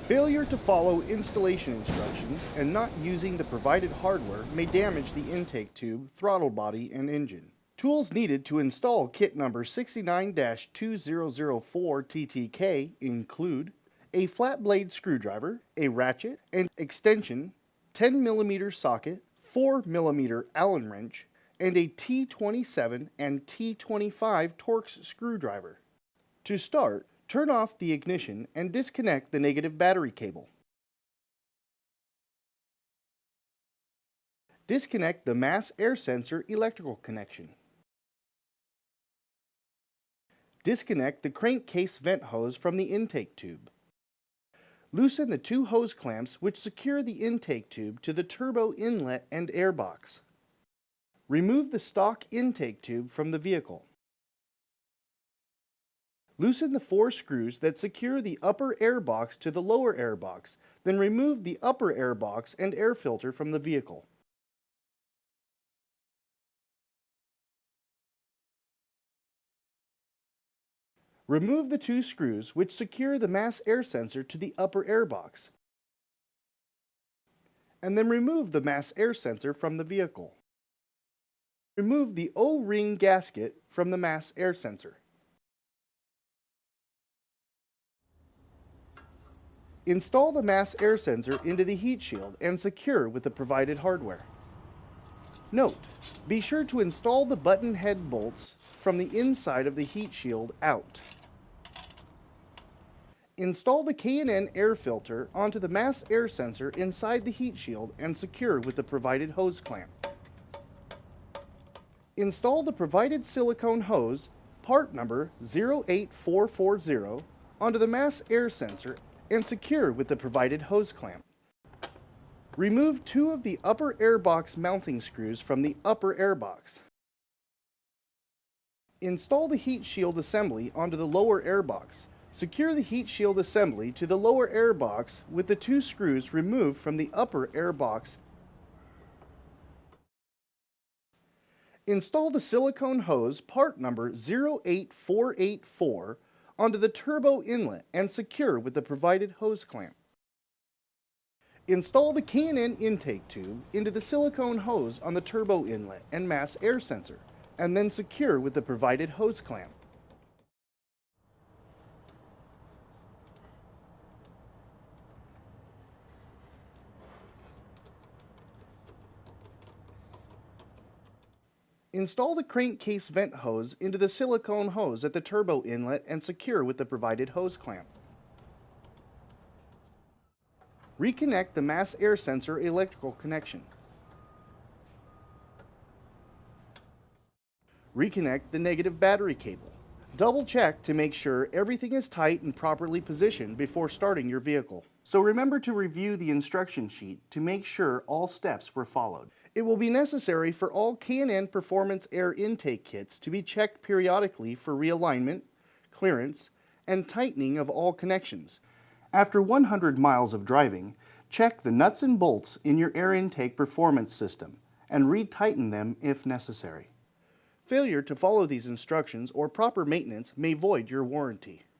Failure to follow installation instructions and not using the provided hardware may damage the intake tube, throttle body, and engine. Tools needed to install kit number 69-2004 TTK include a flat blade screwdriver, a ratchet and extension, 10mm socket, 4mm Allen wrench, and a T27 and T25 Torx screwdriver. To start, turn off the ignition and disconnect the negative battery cable. Disconnect the mass air sensor electrical connection. Disconnect the crankcase vent hose from the intake tube. Loosen the two hose clamps which secure the intake tube to the turbo inlet and air box. Remove the stock intake tube from the vehicle. Loosen the 4 screws that secure the upper air box to the lower air box, then remove the upper air box and air filter from the vehicle. Remove the 2 screws which secure the mass air sensor to the upper air box, and then remove the mass air sensor from the vehicle. Remove the O-ring gasket from the mass air sensor. Install the mass air sensor into the heat shield and secure with the provided hardware. Note: be sure to install the button head bolts from the inside of the heat shield out. Install the K&N air filter onto the mass air sensor inside the heat shield and secure with the provided hose clamp. Install the provided silicone hose, part number 08440, onto the mass air sensor and secure with the provided hose clamp. Remove 2 of the upper airbox mounting screws from the upper airbox. Install the heat shield assembly onto the lower airbox. Secure the heat shield assembly to the lower airbox with the 2 screws removed from the upper airbox. Install the silicone hose, part number 08484, onto the turbo inlet and secure with the provided hose clamp. Install the K&N intake tube into the silicone hose on the turbo inlet and mass air sensor, and then secure with the provided hose clamp. Install the crankcase vent hose into the silicone hose at the turbo inlet and secure with the provided hose clamp. Reconnect the mass air sensor electrical connection. Reconnect the negative battery cable. Double check to make sure everything is tight and properly positioned before starting your vehicle. So remember to review the instruction sheet to make sure all steps were followed. It will be necessary for all K&N Performance Air intake kits to be checked periodically for realignment, clearance, and tightening of all connections. After 100 miles of driving, check the nuts and bolts in your air intake performance system and retighten them if necessary. Failure to follow these instructions or proper maintenance may void your warranty.